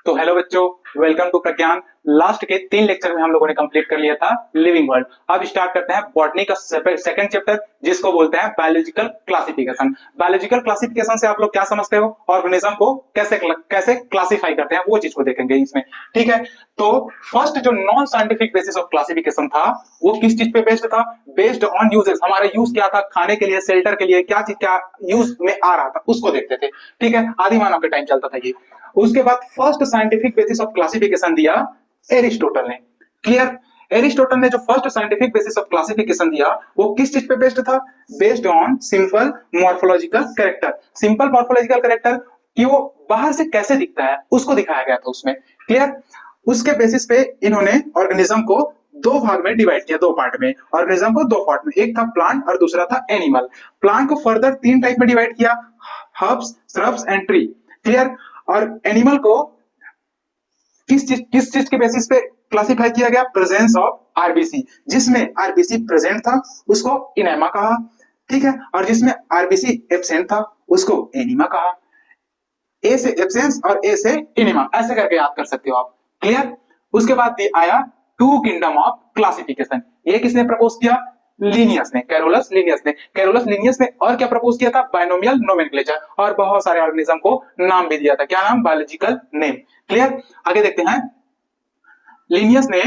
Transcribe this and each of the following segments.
तो हेलो बच्चों, welcome to Pragyan. Last के 3 लेक्चर में हम लोगों ने कंप्लीट कर लिया था लिविंग वर्ल्ड। अब स्टार्ट करते हैं बॉटनी का सेकंड चैप्टर, जिसको बोलते हैं बायोलॉजिकल क्लासिफिकेशन। बायोलॉजिकल क्लासिफिकेशन से आप लोग क्या समझते हो? ऑर्गेनिज्म को कैसे क्लासिफाई करते हैं, वो चीज को देखेंगे इसमें। ठीक है, तो फर्स्ट जो non scientific basis of classification था, वो किस चीज पे बेस्ड था? Based on uses. हमारा यूज क्या था, खाने के लिए, शेल्टर के लिए, क्या चीज क्या यूज में आ रहा था, उसको देखते थे। ठीक है, आदि मानव के टाइम चलता था ये। उसके बाद first scientific basis of classification दिया एरिस्टोटल ने। क्लियर? एरिस्टोटल ने जो first scientific basis of classification दिया, वो किस चीज पे बेस्ड था? Based on simple morphological character. Simple morphological character कि वो बाहर से कैसे दिखता है, उसको दिखाया गया था उसमें। क्लियर? उसके बेसिस पे इन्होंने ऑर्गेनिज्म को दो भाग में डिवाइड किया, दो पार्ट में। ऑर्गेनिज्म को दो पार्ट में, एक था प्लांट और दूसरा था एनिमल। प्लांट को फर्दर 3 टाइप में डिवाइड किया, herbs, shrubs and tree. Clear? और एनिमल को किस चीज के बेसिस पे क्लासिफाई किया गया? Presence of RBC. जिसमें आरबीसी प्रेजेंट था उसको इनेमा कहा। ठीक है, और जिसमें आरबीसी एब्सेंट था उसको एनिमा कहा। ए से एब्सेंस और ए से इनेमा, ऐसे करके याद कर सकते हो आप। क्लियर? उसके बाद आया टू किंगडम ऑफ क्लासिफिकेशन। ये किसने प्रपोज किया? लीनियस ने, कैरोलस लीनियस ने। कैरोलस लीनियस ने और क्या प्रपोज किया था? Binomial nomenclature. और बहुत सारे ऑर्गेनिज्म को नाम भी दिया था। क्या नाम? Biological name. क्लियर? आगे देखते हैं। लीनियस ने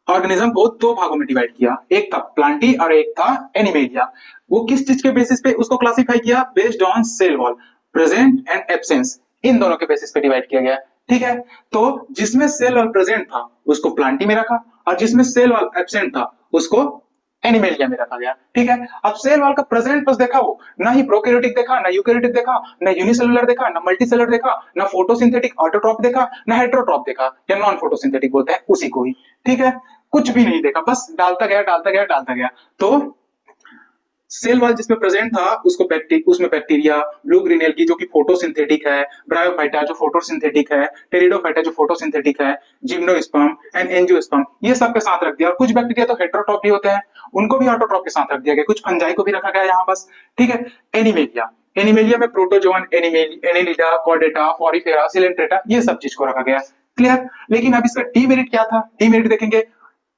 ऑर्गेनिज्म को दो भागों में डिवाइड किया, एक था प्लांटी और एक था एनिमेलिया। वो किस चीज के बेसिस पे उसको क्लासिफाई किया? Based on cell wall, present and absence. इन दोनों के बेसिस पे डिवाइड किया गया। ठीक है, तो जिसमें सेल वॉल प्रेजेंट था उसको प्लांटी में रखा, और जिसमें सेल वॉल एब्सेंट था उसको एनिमेलिया में रखा गया। ठीक है, अब सेल वॉल का प्रेजेंट बस देखा, वो ना ही प्रोकैरियोटिक देखा, ना यूकैरियोटिक देखा, ना यूनिसेलुलर देखा, ना मल्टीसेलुलर देखा, ना फोटोसिंथेटिक ऑटोट्रॉप देखा, ना हेटेरोट्रॉप देखा, या नॉन फोटोसिंथेटिक बोलते हैं उसी को ही। ठीक है, कुछ भी नहीं देखा, बस डालता गया डालता गया डालता गया। तो सेल वॉल जिसमें प्रेजेंट था उसको उसमें बैक्टीरिया, ब्लू ग्रीन एल्गी जो कि फोटोसिंथेटिक है, ब्रायोफाइटा जो फोटोसिंथेटिक है, टेरिडोफाइटा जो फोटोसिंथेटिक है, जिम्नोस्पर्म एंड एंजियोस्पर्म, ये सब के साथ रख दिया। और कुछ बैक्टीरिया तो हेटेरोट्रॉप भी होते हैं, उनको भी ऑटोट्रॉप के साथ रख दिया गया। कुछ फंजाई को भी रखा गया यहाँ बस। ठीक है, एनिमेलिया, एनिमेलिया में प्रोटोजोअन, एनिलिडा, कॉर्डेटा, फॉरिफेरा, सिलेंट्रेटा, ये सब चीज को रखा गया। क्लियर? लेकिन अब इसका डीमेरिट क्या था? डीमेरिट देखेंगे।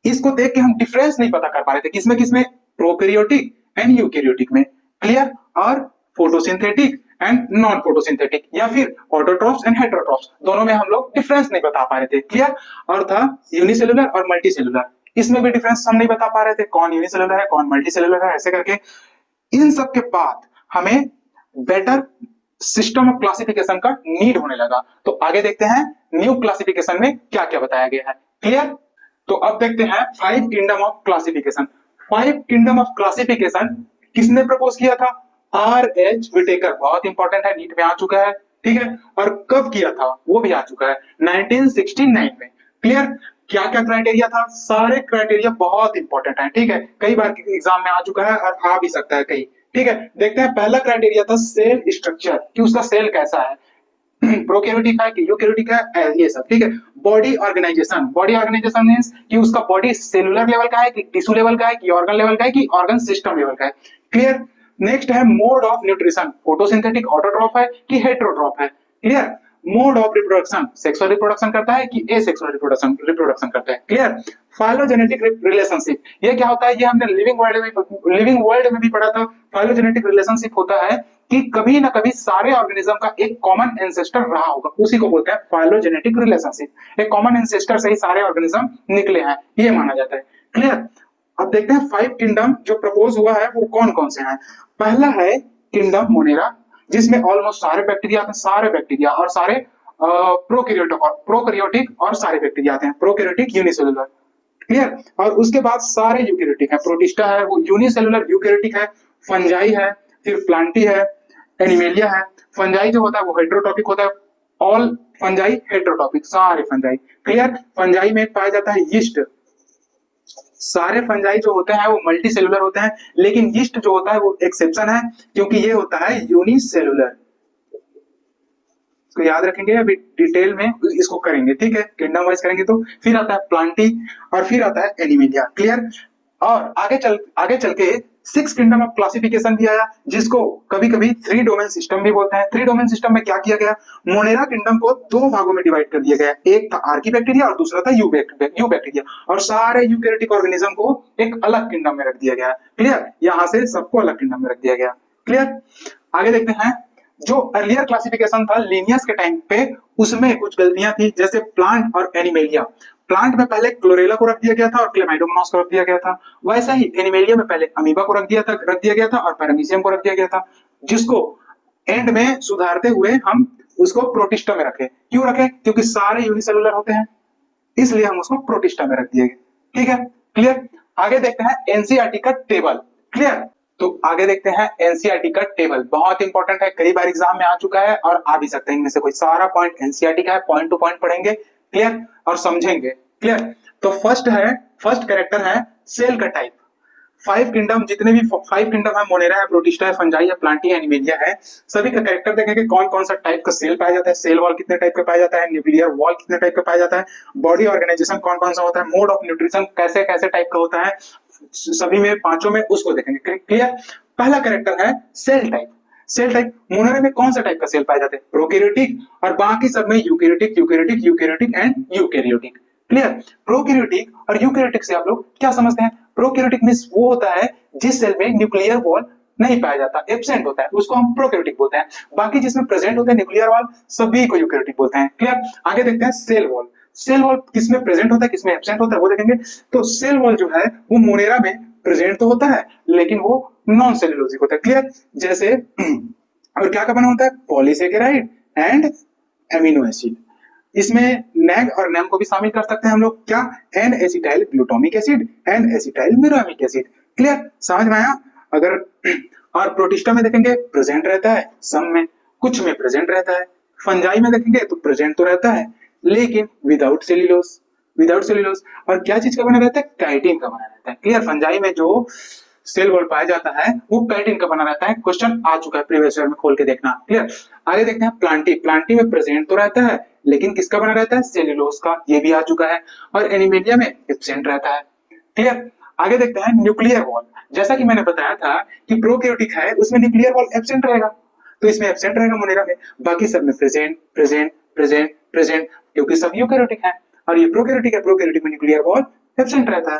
इसको देख के हम डिफरेंस नहीं पता कर पा रहे थे, किसमें किसमें? प्रोकैरियोटिक एंड यूकैरियोटिक में। क्लियर? और फोटोसिंथेटिक एंड नॉन फोटोसिंथेटिक, या फिर ऑटोट्रॉप्स एंड हेटेरोट्रॉप्स, दोनों में हम लोग डिफरेंस नहीं बता पा रहे थे। क्लियर? और था यूनिसेलुलर और मल्टीसेलुलर, इसमें भी डिफरेंस हम नहीं बता पा रहे थे, कौन यूनिसेलुलर है कौन मल्टीसेलुलर है, ऐसे करके। इन सब के बाद हमें बेटर सिस्टम ऑफ क्लासिफिकेशन का नीड होने लगा। तो आगे देखते हैं न्यू क्लासिफिकेशन में क्या क्या बताया गया है। क्लियर? तो अब देखते हैं 5 kingdom of classification. 5 kingdom of classification किसने प्रपोज किया था? R.H. विटेकर, बहुत इंपॉर्टेंट है, नीट में आ चुका है। ठीक है, और कब किया था वो भी आ चुका है, 1969 में। क्लियर? क्या क्या क्राइटेरिया था? सारे क्राइटेरिया बहुत इंपॉर्टेंट है। ठीक है, कई बार एग्जाम में आ चुका है और आ भी सकता है कहीं। ठीक है, देखते हैं। पहला क्राइटेरिया था सेल स्ट्रक्चर, कि उसका सेल कैसा है, प्रोकैरियोटिक है कि यूकैरियोटिक है, ये सब। ठीक है, body organisation, body organisation means कि उसका बॉडी सेलुलर लेवल का है कि टिश्यू लेवल का है कि ऑर्गन लेवल का है कि ऑर्गन सिस्टम लेवल का है। क्लियर? नेक्स्ट है mode of nutrition, photosynthetic autotroph है कि हेटेरोट्रॉप है। Clear? Mode of reproduction, sexual reproduction करता है कि एसेक्सुअल रिप्रोडक्शन करता है। क्लियर? फाइलोजेनेटिक रिलेशनशिप, ये क्या होता है? ये हमने लिविंग वर्ल्ड में भी पढ़ा था। फाइलोजेनेटिक रिलेशनशिप होता है कि कभी ना कभी सारे ऑर्गेनिज्म का एक कॉमन एंसेस्टर रहा होगा, उसी को बोलते हैं फाइलोजेनेटिक रिलेशनशिप। एक कॉमन एंसेस्टर से ही सारे ऑर्गेनिज्म निकले हैं, ये माना जाता है। क्लियर? अब देखते हैं 5 किंगडम जो प्रपोज हुआ है वो कौन कौन से हैं। पहला है किंगडम मोनेरा, जिसमें ऑलमोस्ट सारे बैक्टीरिया आते हैं, सारे बैक्टीरिया और सारे प्रोकैरियोटिक और सारे बैक्टीरिया आते हैं, प्रोकैरियोटिक यूनिसेलुलर। क्लियर? और उसके बाद सारे यूकैरियोटिक है, प्रोटिस्टा है वो यूनिसेलुलर यूकैरियोटिक है, फंजाई है, फिर प्लांटी है, एनिमेलिया है। फंजाई जो होता है वो हेटेरोटॉपिक होता है, ऑल फंजाई हेटेरोटॉपिक, सारे फंजाई। क्लियर? फंजाई में पाया जाता है यीस्ट। सारे फंजाई जो होते हैं वो मल्टी सेलुलर होते हैं, लेकिन यीस्ट जो होता है वो एक्सेप्शन है, क्योंकि ये होता है यूनिसेलुलर। इसको याद रखेंगे, अभी डिटेल में इसको करेंगे। ठीक है, किंगडम वाइज करेंगे। तो फिर आता है प्लांटी और फिर आता है एनिमेलिया। क्लियर? और आगे चल के सिक्स किंगडम ऑफ क्लासिफिकेशन भी आया, जिसको कभी कभी थ्री डोमेन सिस्टम भी बोलते हैं। थ्री डोमेन सिस्टम में क्या किया गया, मोनेरा किंगडम को दो भागों में डिवाइड कर दिया गया, एक था आर्की बैक्टीरिया और दूसरा था यू बैक्टीरिया, और सारे यूकैरियोटिक ऑर्गेनिज्म को एक अलग किंगडम में रख दिया गया। क्लियर, यहां से सबको अलग किंगडम में रख दिया गया। क्लियर, आगे देखते हैं। जो अर्लियर क्लासिफिकेशन था लिनियस के टाइम पे, उसमें कुछ गलतियां थी, जैसे प्लांट और एनिमेलिया। प्लांट में पहले क्लोरेला को रख दिया गया था और क्लेमाइडोमोनास को रख दिया गया था, वैसा ही एनिमेलिया में पहले अमीबा को रख दिया गया था और पैरामीशियम को रख दिया गया था, जिसको एंड में सुधारते हुए हम उसको प्रोटिस्टा में रखे। क्यों रखे, क्योंकि सारे यूनिसेलुलर होते हैं, इसलिए हम उसको प्रोटिस्टा में रख दिए। ठीक है, क्लियर। आगे देखते हैं एनसीईआरटी का टेबल। क्लियर, तो आगे देखते हैं एनसीईआरटी का टेबल, बहुत इंपॉर्टेंट है, कई बार एग्जाम में आ चुका है और आ भी सकते हैं। इनमें से कोई सारा पॉइंट एनसीईआरटी का है, पॉइंट टू पॉइंट पढ़ेंगे। क्लियर, और समझेंगे। क्लियर, तो फर्स्ट कैरेक्टर है सेल का टाइप। फाइव किंगडम, जितने भी फाइव किंगडम है, मोनेरा है, प्रोटिस्टा है, फंजाई है, प्लांटी है, एनिमेलिया है, सभी का कैरेक्टर देखेंगे कौन कौन सा टाइप का सेल पाया जाता है, सेल वॉल कितने टाइप का पाया जाता है, न्यूक्लियर वॉल कितने टाइप का पाया जाता है, बॉडी ऑर्गेनाइजेशन कौन कौन सा होता है, मोड ऑफ न्यूट्रिशन कैसे कैसे टाइप का होता है, सभी में पांचों में उसको देखेंगे। क्लियर, पहला कैरेक्टर है cell type. Cell type, Monera में कौन सा टाइप का सेल पाए जाते हैं, प्रोकैरियोटिक, और बाकी सब में eukaryotic and eukaryotic. Clear, prokaryotic और यूकैरियोटिक से आप लोग क्या समझते हैं, प्रोकैरियोटिक मींस वो होता है जिस सेल में न्यूक्लियर वॉल नहीं पाया जाता, एब्सेंट होता है, उसको हम प्रोकैरियोटिक बोलते हैं। बाकी जिसमें प्रेजेंट होते हैं न्यूक्लियर वॉल, सभी को यूकैरियोटिक बोलते हैं। क्लियर, आगे देखते हैं सेल वॉल। सेल वॉल किसमें प्रेजेंट होता है, किसमें एब्सेंट होता है, वो देखेंगे। तो सेल वॉल जो है वो मोनेरा में प्रेजेंट तो होता है, लेकिन वो नॉन सेल्यूलोजिक होता है। क्लियर, जैसे और क्या का बना होता है, पॉलीसेकेराइड एंड एमिनो एसिड। इसमें नैग और नैम को भी शामिल कर सकते हैं हम लोग, क्या, N acetyl glutamic acid, N acetyl muramic acid. Clear, समझ में आया। अगर और प्रोटिस्टा में देखेंगे प्रेजेंट रहता है, सम में, कुछ में प्रेजेंट रहता है। फंजाई में देखेंगे तो प्रेजेंट तो रहता है, लेकिन विदाउट सेल्यूलोज। और क्या चीज का बना रहता है, काइटिन का बना रहता है। क्लियर, फंजाई में जो सेल वॉल पाया जाता है वो काइटिन का बना रहता है, क्वेश्चन आ चुका है प्रीवियस ईयर में, खोल के देखना। क्लियर, आगे देखते हैं प्लांटी में प्रेजेंट तो रहता है, लेकिन किसका बना रहता है, सेल्यूलोज का, ये भी आ चुका है। और एनिमेलिया में एब्सेंट रहता है। क्लियर, आगे देखते हैं न्यूक्लियर वॉल। जैसा कि मैंने बताया था कि प्रोकैरियोटिक है, उसमें न्यूक्लियर वॉल एब्सेंट रहेगा, तो इसमें एब्सेंट रहेगा मोनेरा में, बाकी सब में प्रेजेंट, क्योंकि सब यूकैरियोटिक है। और ये प्रोकैरियोटिक है, प्रोकैरियोटिक में न्यूक्लियर वॉल एब्सेंट रहता है।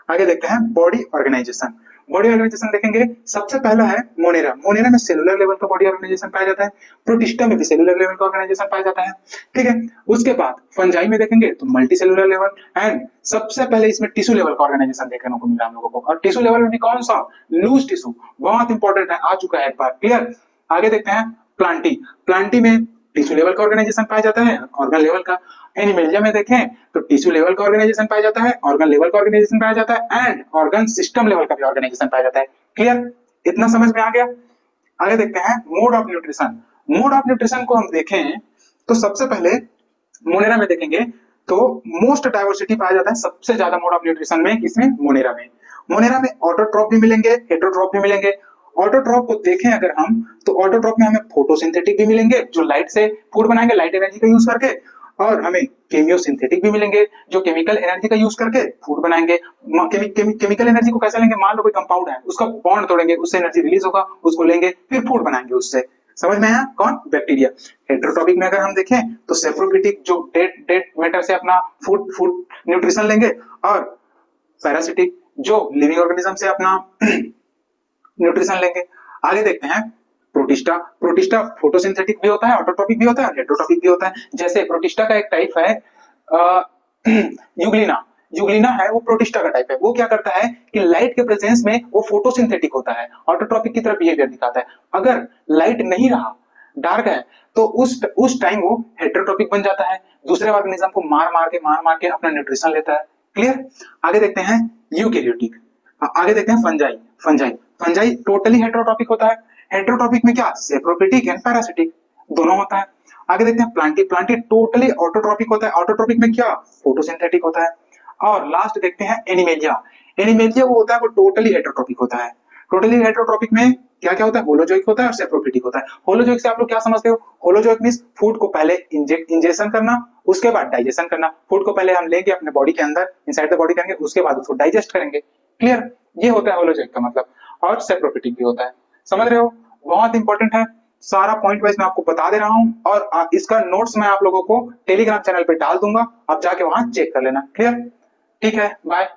आगे देखते हैं बॉडी ऑर्गेनाइजेशन। बॉडी ऑर्गेनाइजेशन देखेंगे, सबसे पहला है मोनेरा में सेलुलर लेवल का बॉडी ऑर्गेनाइजेशन पाया जाता है, प्रोटिस्टा में भी सेलुलर लेवल का ऑर्गेनाइजेशन पाया जाता है। ठीक है, उसके बाद फंजाई में देखेंगे तो मल्टी सेलुलर लेवल, एंड सबसे पहले इसमें टिश्यू लेवल का ऑर्गेनाइजेशन देखने को मिला हम लोगों को। और टिश्यू लेवल में भी कौन सा, लूज टिश्यू, बहुत इंपॉर्टेंट है, आ चुका है एक बार। क्लियर, आगे देखते हैं प्लांटी में टिश्यू लेवल का ऑर्गेनाइजेशन पाया जाता है, ऑर्गन लेवल का। एनिमेलिया में देखें तो टिश्यू लेवल का ऑर्गेनाइजेशन पाया जाता है, ऑर्गन लेवल का ऑर्गेनाइजेशन पाया जाता है, एंड ऑर्गन सिस्टम लेवल का भी ऑर्गेनाइजेशन पाया जाता है। क्लियर, इतना समझ में आ गया। आगे देखते हैं मोड ऑफ न्यूट्रिशन को हम देखें तो सबसे पहले मोनेरा में देखेंगे तो मोस्ट डाइवर्सिटी पाया जाता है, सबसे ज्यादा मोड ऑफ न्यूट्रिशन में किसमें, मोनेरा में ऑटोट्रॉप भी मिलेंगे, हेटेरोट्रॉप भी मिलेंगे। ऑटोट्रॉप को देखें अगर हम, तो ऑटोट्रॉप में हमें फोटोसिंथेटिक भी मिलेंगे, जो लाइट से फूड बनाएंगे, लाइट एनर्जी का यूज करके, और हमें केमियोसिंथेटिक भी मिलेंगे, जो केमिकल एनर्जी का यूज करके फूड बनाएंगे। केमिकल एनर्जी को कैसे लेंगे, मान लो कोई कंपाउंड है, उसका बॉन्ड तोड़ेंगे, उससे एनर्जी रिलीज होगा, उसको लेंगे, फिर फूड बनाएंगे उससे। समझ में आया, कौन, बैक्टीरिया। हेटेरोट्रॉपिक में अगर हम देखें तो सेप्रोफिटिक, जो डेड मैटर से अपना फूड न्यूट्रिशन लेंगे, और पैरासिटिक, जो लिविंग ऑर्गेनिज्म से अपना न्यूट्रिशन लेंगे। आगे देखते हैं प्रोटिस्टा फोटोसिंथेटिक भी होता है, ऑटोट्रॉपिक भी होता है, हेटेरोट्रॉपिक भी होता है। जैसे प्रोटिस्टा का एक टाइप है यूग्लिना है, वो प्रोटिस्टा का टाइप है। वो क्या करता है कि लाइट के प्रेजेंस में वो फोटोसिंथेटिक होता है, ऑटोट्रॉपिक की तरफ बिहेवियर दिखाता है। अगर लाइट नहीं रहा, डार्क है, तो उस टाइम वो हेटेरोट्रॉपिक बन जाता है, दूसरे ऑर्गेनिज्म को मार मार के अपना न्यूट्रिशन लेता है। क्लियर, आगे देखते हैं यूकैरियोटिक। आगे देखते हैं फंजाई टोटली हेटेरोट्रॉपिक होता है। हेटेरोट्रॉपिक में क्या, सेप्रोफिटिक एंड पैरासिटिक दोनों होता है। आगे देखते हैं प्लांटी टोटली ऑटोट्रॉपिक होता है। ऑटोट्रॉपिक में क्या, फोटोसिंथेटिक होता है। और लास्ट देखते हैं एनिमेलिया वो होता है, वो टोटली हेटेरोट्रॉपिक होता है। टोटली हेटेरोट्रॉपिक में क्या क्या होता है, होलोजोइक होता है और सेप्रोफिटिक होता है। होलोजोइक से आप लोग क्या समझते हो, होलोजोइक मींस फूड को पहले इंजेक्शन करना, उसके बाद डाइजेशन करना। फूड को पहले हम लेंगे अपने बॉडी के अंदर, इनसाइड द बॉडी करेंगे, उसके बाद उसको डाइजेस्ट करेंगे। क्लियर, ये होता है होलोजोइक का मतलब। और सेप्रोफिटिक भी होता है। समझ रहे हो, बहुत इंपॉर्टेंट है, सारा पॉइंट वाइज मैं आपको बता दे रहा हूं और इसका नोट्स मैं आप लोगों को टेलीग्राम चैनल पे डाल दूंगा, आप जाके वहां चेक कर लेना। क्लियर, ठीक है, बाय।